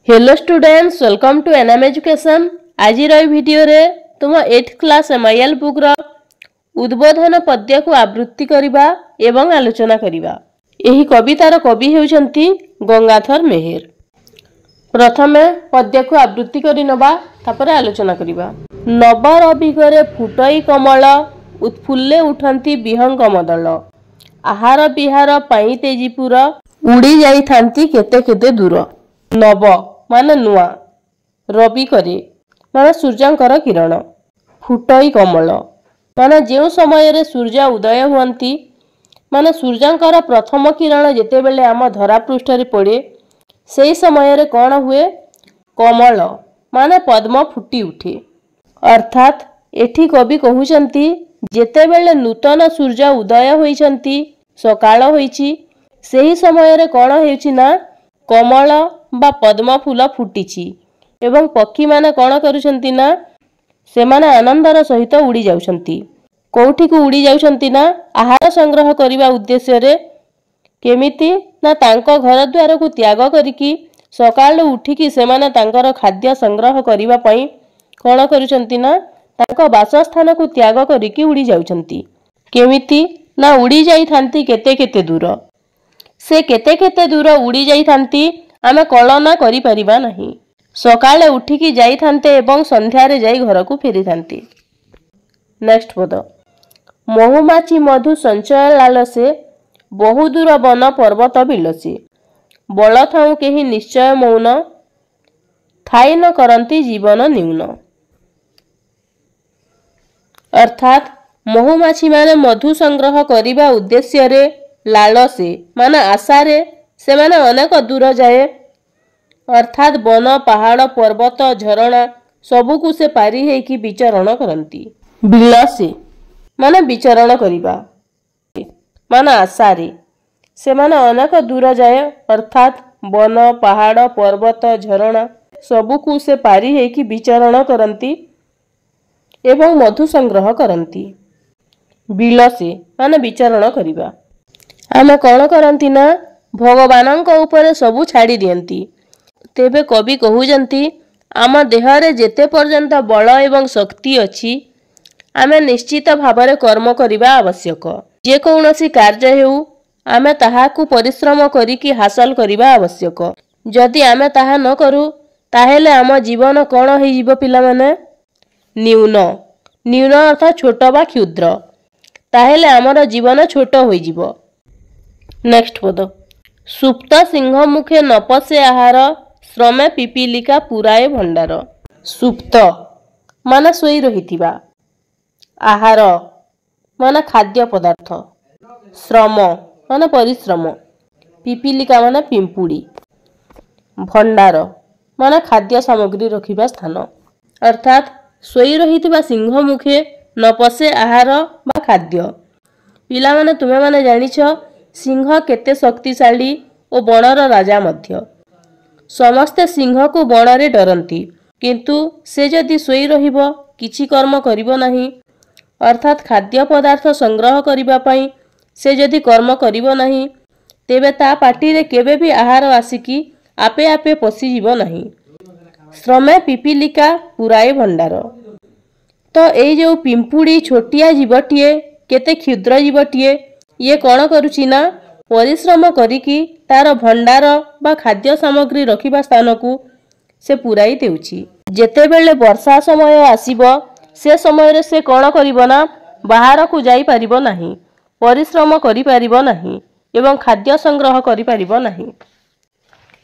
Hello students, welcome to NM education. आज video रे तुम 8th क्लास एमआईएल बुक रो उद्बोधन पद्य को आवृत्ति करिबा एवं आलोचना करिबा। एही कवितार कवि हेउचंती गंगाधर मेहेर। प्रथमे पद्य को आवृत्ति करि नबा, तापर आलोचना करिबा। नबर अभिगरे फुटई कमल, उत्फुल्ले उठंती विहंग मदल। आहार बिहार पाई तेजीपुर, उड़ी जाइथांती केते केते दूर। नव माने नुआ, रवि करे माने सूर्यंकर किरण, फुटई कमल माने जेउ समय रे सूर्य उदय हुअंती माने सूर्यंकर प्रथम किरण जेतेबेले आम धरा पृष्ठ रे पड़े सेई समय रे कौन हुए, कमल माने पद्म फुटी उठे। अर्थात एठी कवि कहउचंती जेतेबेले नूतन सूर्य उदय होइचंती, सकाळ होइची, सेही समय रे कौन हेउची ना कमल बा पद्म फूल फुटिची एवं पक्षी माने कौन करुछंती ना सेमाने आनंदर सहित उड़ी जाउछंती। कोठी को उड़ी जाउछंती ना आहार संग्रह करिबा उद्देश्य रे, केमिति ना तांको घर द्वार को त्याग करिकी सकाळ उठिकी सेमाने तांकर खाद्य संग्रह करिबा पई कौन करुछंती ना तांको वासस्थान को त्याग करिकी उड़ी जाउछंती। केमिति ना उड़ी जाइथांती केते केते दूर। से केते केते दूर उड़ी जाइथांती आमे कल्पना करि परिबा नहीं। सकाळे उठिकी जाइथांते एवं संध्यारे जाई घर को फेरिथांती। नेक्स्ट पद। महुमाछी मधु संचय लालसे, बहु दूर वन पर्वत बिलसे। बल थाउ केही निश्चय मौन, थाई न करंती जीवन न्यून। अर्थात महुमाछी माने मधु संग्रह करिबा उद्देश्य रे लालसे माने आशा रे से माने अनेक दूर जाए। अर्थात वन पहाड़ पर्वत झरणा सबुकु से पारी हेकी विचरण करंती। बिलसे माने विचरण करिबा माने आशा रे से माने अनेक दूर जाए। अर्थात वन पहाड़ पर्वत झरणा सबुकु से पारी हेकी विचरण करंती एवं मधु संग्रह करंती। बिलसे माने विचरण करिबा। आमे कौन करंती ना भगवानंक ऊपर सबु छाड़ी दियंती। तेबे कवि कहउजंती आम देहरे जेते पर्यंत बल एवं शक्ति अछि आमे निश्चित भावरे कर्म करिबा आवश्यक। जे कौनसी कार्य हेउ आमे ताहाकु परिश्रम करिकी हासिल करिबा आवश्यक। जदि आमे ताहा न करू ताहेले आम जीवन कौन होई जिवो पिला माने, न्यून। न्यून अर्थात छोट बा क्षुद्र। ताहेले आमर जीवन छोट होई जिवो। नेक्स्ट पद। सुप्त सिंह मुखे न पशे आहार, श्रमे पिपीलिका पुराए भंडार। सुप्त माने सोई रहिथिबा, आहार माने खाद्य पदार्थ, श्रम माने परिश्रम, पिपीलिका माने पिंपुड़ी, भंडार माने खाद्य सामग्री रखिबा स्थान। अर्थात सोई रहिथिबा सिंह मुखे न पशे आहार बा खाद्य। पिला माने तुमे माने जानिछ सिंह केते शक्तिशाली और बनर राजा मध्य। समस्ते सिंह को बनरे डरंती, किंतु से जदि सोई रहिबो किछि कर्म करिबो नाही, अर्थात खाद्य पदार्थ संग्रह करिबा पई से जदि कर्म करिबो नाही, तेबे ता पाटी रे केबे भी आहार आसिकी आपे आपे पसि जिवो नाही। श्रमे पिपीलिका पुराए भंडार। तो एई जो पिंपुड़ी छोटिया जीवटिए केते क्षुद्र जीवटिए ये कौन करुची ना परिश्रम करिकी तार भंडार बा खाद्य सामग्री रखिबा स्थान को से पुराई देउची। जेतेबेले वर्षा समय आसीबो से समय रे से कौन करिबो ना बाहर को जाई परिबो नाही, परिश्रम करि परिबो नाही एवं खाद्य संग्रह करि परिबो नाही।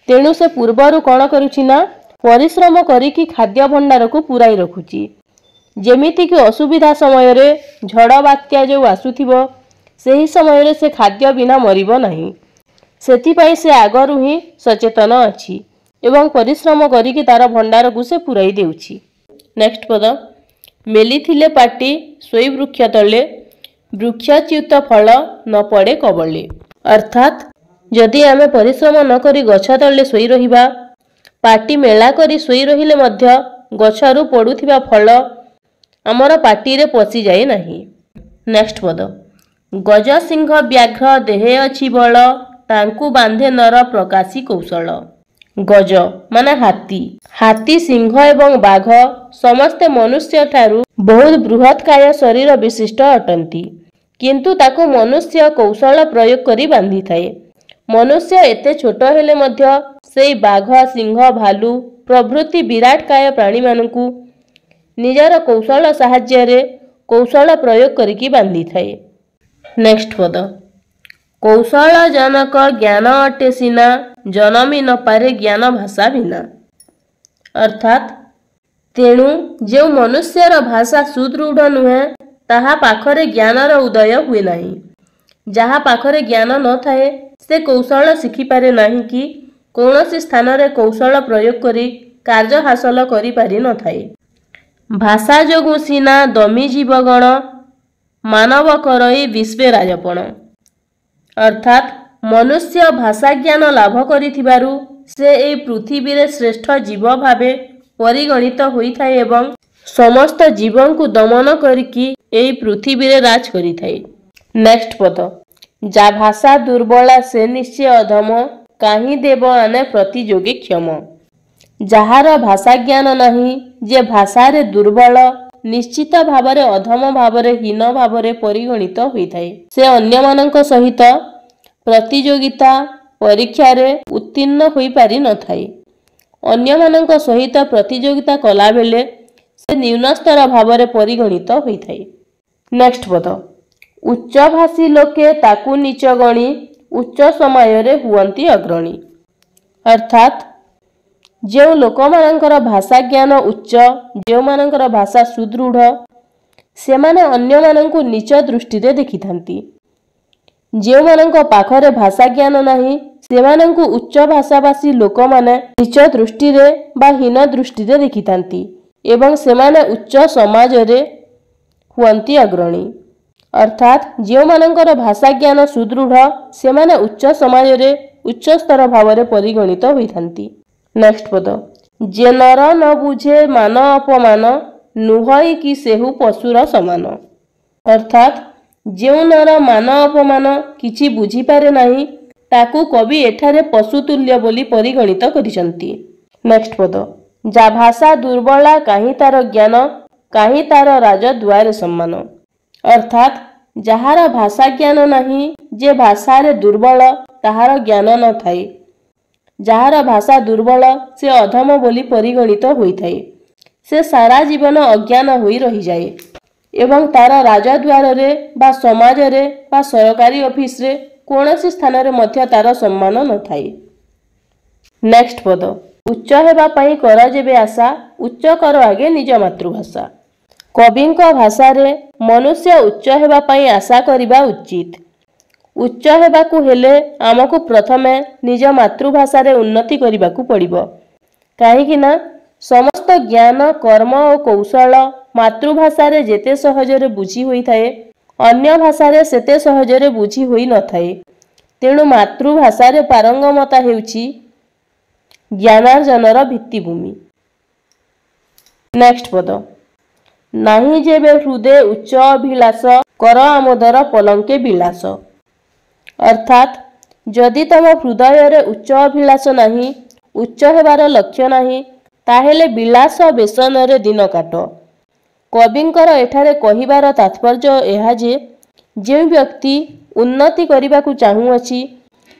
तेणु से पूर्वरु कौन करुची ना परिश्रम करिकी खाद्य भंडार को पुराई रखुची। जेमिति कि असुविधा समय रे झड़ बात्या जो आसुथिबो सेही समय रे से खाद्य बिना मरिबो नाही। सेथिपाई से आगरु ही सचेतन अछि एवं परिश्रम करिकी तार भंडार को से पुराई देउछि। नेक्स्ट पद। मेलिथिले पाटी सोई वृक्ष तले, वृक्षच्युत फल न पड़े कबले। अर्थात जदि आमे परिश्रम न करी गछ तले सोई रहिबा, पाटी मेला करी सोई रहिले मध्य गछरु पडुथिबा फल हमर पाटी रे पसि जाए नाही। नेक्स्ट पद। गज सिंह व्याघ्र देहे अछि बल, तांकु बांधे नर प्रकाशी कौशल। गज माने हाथी। हाथी सिंह एवं बाघ समस्ते मनुष्य ठारू बहुत बृहत्काय शरीर विशिष्ट अटंती, किंतु ताको मनुष्य कौशल प्रयोग करी बांधी थाए। मनुष्य एते छोट हेले मध्य सेई बाघ सिंह भालू प्रभृति विराटकाय प्राणी मानकु निजर कौशल साहाय्य कौशल प्रयोग करिकी बांधी थाए। नेक्स्ट पद कौशल जनक ज्ञान अटे सिना जनमी न पारे ज्ञान भाषा बिना। अर्थात तेणु जो मनुष्यर भाषा सुदृढ़ नुहे ताहा पाखरे ज्ञानर उदय हुए नहीं। जहा पाखरे ज्ञान न थाए से कौशल शिखि पारे नहीं कि कौनसी स्थान रे कौशल प्रयोग करी कार्य हासिल करि पारि न थाए। भाषा जोगु सिना दमी जीवगण मानव करई विश्वे राजपण। अर्थात मनुष्य भाषा ज्ञान लाभ करिथिबारु से एई पृथ्वी रे श्रेष्ठ जीव भावे परिगणित होई थाए एवं समस्त जीवन को दमन करिकी एई पृथ्वी रे राज करि थाए। नेक्स्ट पद जा भाषा दुर्बला से निश्चय अधम काहि देव आने प्रतियोगी क्षम। जहार भाषा ज्ञान नहीं जे भाषा रे दुर्बल निश्चित भावरे अधम भावरे हीन भावरे परिगणित होई थाए। से अन्य मानक सहित प्रतियोगिता परीक्षा रे उत्तीर्ण होई पारि न थाए। अन्य मानक सहित प्रतियोगिता कला बेले से न्यून स्तर भावरे परिगणित होई थाए। नेक्स्ट पद उच्च भाषी लोके ताकू नीच गणी उच्च समय रे हुअंती अग्रणी। अर्थात जो लोक मानकर भाषा ज्ञान उच्च जो मानकर भाषा सुदृढ़ से माने अन्य मानकु नीच दृष्टि रे देखिथांती। जो मानक पाखरे भाषा ज्ञान नहीं से मानकु उच्च भाषाभाषी लोक माने नीच दृष्टि रे बा हीन दृष्टि रे देखिथांती एवं से माने उच्च समाज रे हुअंती अग्रणी। अर्थात जो मानकर भाषा ज्ञान सुदृढ़ से माने उच्च समाज रे उच्च स्तर भावरे परिगणित होइथांती। नेक्स्ट पद जे नर न बुझे मान अपमान नुहई कि सेहु पशुर समान। अर्थात जो नर मान अपमान किछि बुझी पारे नहीं ताकू कवि एठारे पशुतुल्य बोली परिगणित करिसंती। नेक्स्ट पद जा भाषा दुर्बला काहि तार ज्ञान काहि तार राजद्वारे सम्मान। अर्थात जहार भाषा ज्ञान नहीं जे भाषा रे दुर्बल ताहार ज्ञान न थाए। जहार भाषा दुर्बल से अधम बोली परिगणित होई थाए। से सारा जीवन अज्ञान होई रही जाए एवं तार राजद्वार रे बा समाज रे बा सरकारी ऑफिस रे कोनोसी स्थान रे मध्य तार सम्मान न थाए। नेक्स्ट पद उच्च हेबा पई कर जेबे आशा उच्च कर आगे निज मातृभाषा। कविंक भाषा रे मनुष्य उच्च हेबा पई आशा करिबा उचित। उच्च हेबाकु हेले आमको प्रथमे निज मातृभाषा रे उन्नति करिबाकु पड़िबो। काहेकि ना समस्त ज्ञान कर्म और कौशल मातृभाषा रे जेते सहजरे बुझी होई थाए अन्य भाषा रे सेते सहजरे बुझी होई न थाए। तेणु मातृभाषा रे पारंगमता हेउची ज्ञानार्जनर भित्तिभूमि। नेक्स्ट पद नाही जेबे हृदय उच्च अभिलाष कर आमोदर पलंके विलास। अर्थात जदि तम हृदय रे उच्च अभिलाष नहीं उच्च हेबार लक्ष्य नहीं ताहेले विलास बेसन रे दिन काट। कविंकर एठारे कहिबार तात्पर्य एहा जे जे व्यक्ति उन्नति करिबाकु चाहुअछि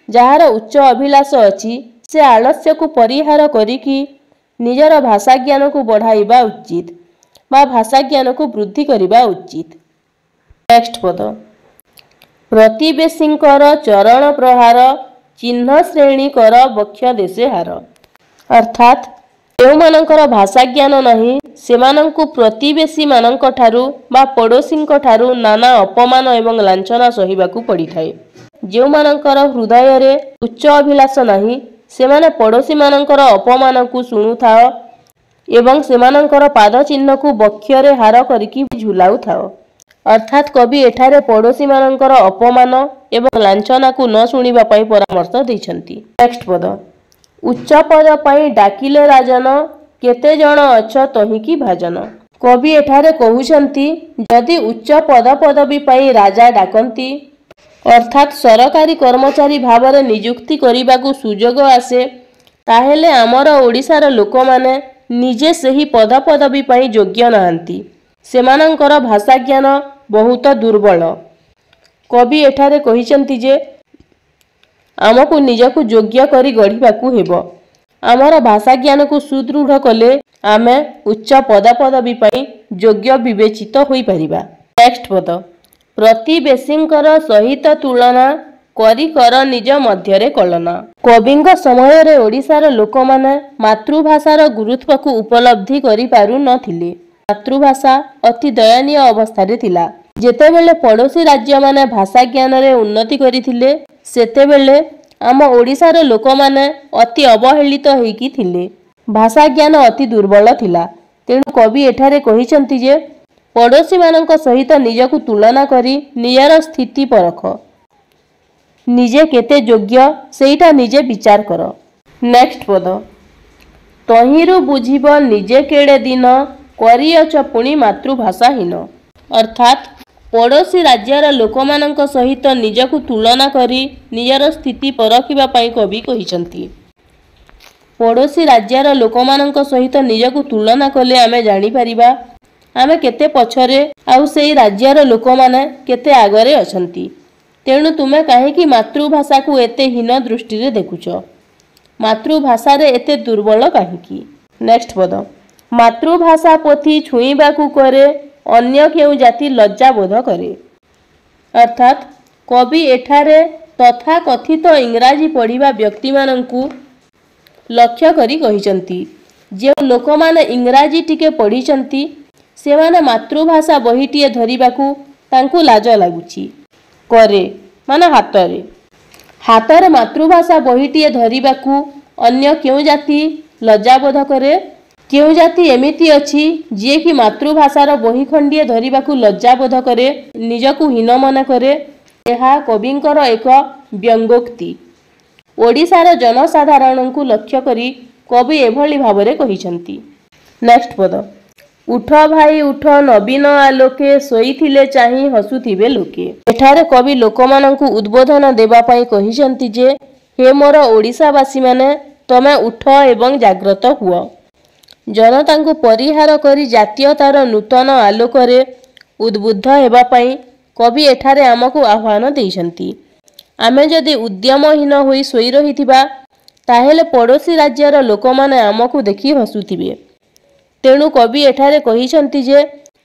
जहार उच्च अभिलाष अछि से आलस्य को परिहार करिकी निजर भाषा ज्ञान को बढ़ाइबा उचित बा भाषा ज्ञान को वृद्धि करिबा उचित। नेक्स्ट पद प्रतिवेशींकर चरण प्रहार चिन्ह श्रेणी कर बक्ष देशे हार। अर्थात जो मानकर भाषा ज्ञान नहीं सेमानंकु प्रतिवेशी मानक ठारू बा पड़ोशींक ठारू नाना अपमान एवं लांछना सहिबाकु पड़िथाए। जो मानकर हृदय रे उच्च अभिलाष नहीं सेमाने पड़ोशी मानकर अपमान को शुणुथाओ एवं सेमानकर पाद चिन्ह को बक्ष रे हार करिकी झुलाउ थाओ। अर्थात कवि एठारे पड़ोशी मानकर अपमान एवं लांछना को न शुणिबा पई परामर्श दैछंती। नेक्स्ट पद उच्च पद पई डाकिले राजन केते जण अछ तहिकी भाजन। कवि एठारे कहउछंती यदि उच्च पद पदवी पई राजा डाकंती अर्थात सरकारी कर्मचारी भावरे नियुक्ति करिबाकू सुजोग आसे ताहेले आमर ओडिशार लोक माने निजे सही पदपदवी पाई योग्य नाहांती। सेमानंकर भाषा ज्ञान बहुत दुर्बल। कवि एठारे कहिसंती जे आमको निजकु योग्य करी गढ़िबाकु हेबो। आमर भाषा ज्ञान को सुदृढ़ कले आमे उच्च पदपदवी पाई योग्य विवेचित होई परिबा। नेक्स्ट पद प्रतिवेशींकर सहित तुलना करी कर निज मध्यरे कलना। कविंग समय रे ओडिशार लोक माने मातृभाषार गुरुत्व को उपलब्धि करि पारु नथिले। मातृभाषा अति दयनीय अवस्था रे थिला। जेतेबेले पड़ोसी राज्य माने भाषा ज्ञान रे उन्नति करिथिले सेतेबेले आम ओडिशार लोक माने अति अवहेलित होइकी थिले। भाषा ज्ञान अति दुर्बल थिला। तेणु कवि एठारे कहिसंती जे पड़ोसी मानक सहित निजकु तुलना करी निजर स्थिति परख। निजे केते योग्य सेटा निजे विचार कर। नेक्स्ट पद तहिरु बुझिब निजे केड़े दिन करियच पुणी मातृभाषाहीन। अर्थात पड़ोसी राज्यर लोक मानक सहित निजकु तुलना करी निजर स्थिति परखिबा पई कवि कहिसंती। पड़ोसी राज्यर लोक मानक सहित निजकु तुलना कले आमे जानि परिबा आमे केते पछरे आउ सेई राज्यर लोक माने केते आगरे अछंती। तेणु तुमे काहेकि मातृभाषा को एते हीन दृष्टि रे देखुछ। मातृभाषा रे एते दुर्बल काहेकि। नेक्स्ट पद मातृभाषा पोथी छुईबाकू करे अन्य केउ जाति लज्जा बोध करे। अर्थात कवि एठारे तथा कथित इंग्राजी पढ़िबा व्यक्ति माननकू लक्ष्य करी कहिसंती जे लोक माने इंग्राजी टिके पढ़िसंती से माने मातृभाषा बहीटिए धरिबाकू तांकू लाज लागुची। करे माने हातरे हातरे मातृभाषा बहीटिए धरिबाकू अन्य केउ जाति लज्जाबोध करे। केउ जाति एमिति अछि जे कि मातृभाषार बही खंडिए धरिबाकू लज्जाबोध करे निजकू हीन मन करे। एहा कविंकर एक व्यंगोक्ति। ओडिशार जनसाधारणଙ୍କୁ लक्ष्य करी कवि एभली भावरे कहिसंती। नेक्स्ट पद उठ भाई उठ नवीन आलोके सोईथिले चाहि हसुथिबे लोके। एठारे कवि लोकमानंकु उद्बोधन देबा पई कहिसंती जे हे मोर ओडिशावासी माने तमे उठ एवं जाग्रत हुओ। जनतांकु परिहार करी जातीयतार नूतन आलोकरे उद्बुद्ध हेबा पई कवि एठारे आमको आह्वान देइसंती। आमे जदि उद्यमहीन होई सोई रहिथिबा ताहेले पड़ोसी राज्यर लोकमाने आमको देखि हसुथिबे। तेणु कवि एठारे कहिसंती जे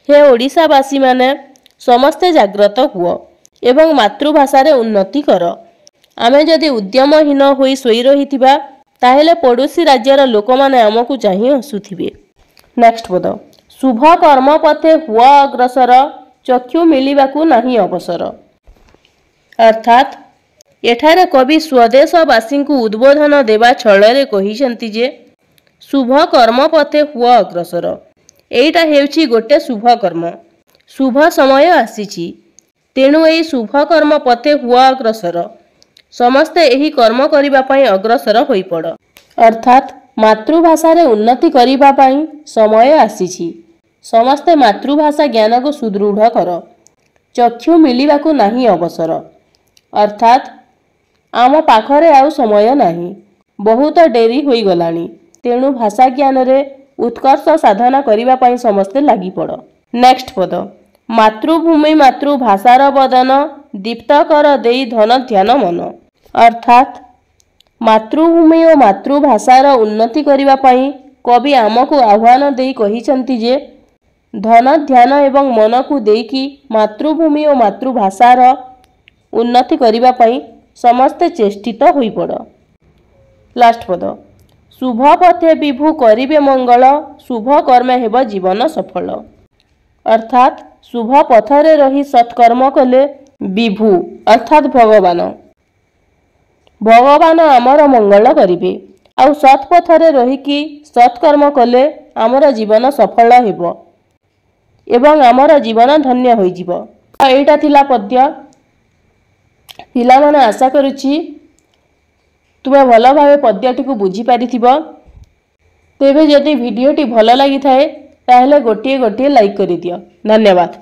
हे ओडिशावासी माने समस्ते जाग्रत हुओ एवं मातृभाषा रे उन्नति कर। आमे जदि उद्यमहीन होई सोई रहिथिबा ताहेले पड़ोसी राज्यर लोकमाने आमको चाहि हसुथिबे। नेक्स्ट पद शुभ कर्म पथे हुआ अग्रसर चक्षु मिलिबाकू नाही अवसर। अर्थात एठारे कवि स्वदेशवासी को उद्बोधन देवा छଳରେ कहिसंती जे शुभ कर्म पथे हुआ अग्रसर। एटा हेउची गोटे शुभ कर्म। शुभ समय आसीची तेणु एई शुभ कर्म पथे हुआ अग्रसर। समस्ते एही कर्म करिबा पई अग्रसर होई पड़। अर्थात मातृभाषा रे उन्नति करिबा पई समय आसीची। समस्ते मातृभाषा ज्ञान को सुदृढ़ कर। चक्षु मिलिबाकू नाही अवसर। अर्थात आम पाखरे आउ समय नाही। बहुत डेरी होई गलानी। तेणु भाषा ज्ञान रे उत्कर्ष साधना करिबा पई समस्ते लागि पड़। नेक्स्ट पद मातृभूमि मातृभाषार बदन दीप्त कर देई धन ध्यान मन। अर्थात मातृभूमि और मातृभाषार उन्नति करिबा पई कवि आमको आह्वान देई कहिसंती जे धन ध्यान एवं मन को देकी मातृभूमि और मातृभाषार उन्नति करिबा पई समस्ते चेष्टित होई पड़। लास्ट पद शुभ पथे विभु करिबे मंगल शुभ कर्मे हेब जीवन सफल। अर्थात शुभ पथरे रही सत्कर्म कले विभु अर्थात भगवान आमर मंगल करिबे। आउ सत्पथरे रहीकि सत्कर्म कले आमर जीवन सफल हेब एवं आमर जीवन धन्य होई जिवो। एटा थिला पद्य। पिला माने आशा करुछि तुमे भल भावे पद्यटी को बुझी पारिथिबो। तेबे जदि भिडियोटी भल लागि थाए ताहेले गोटिए गोटिए लाइक करि दियो। धन्यवाद।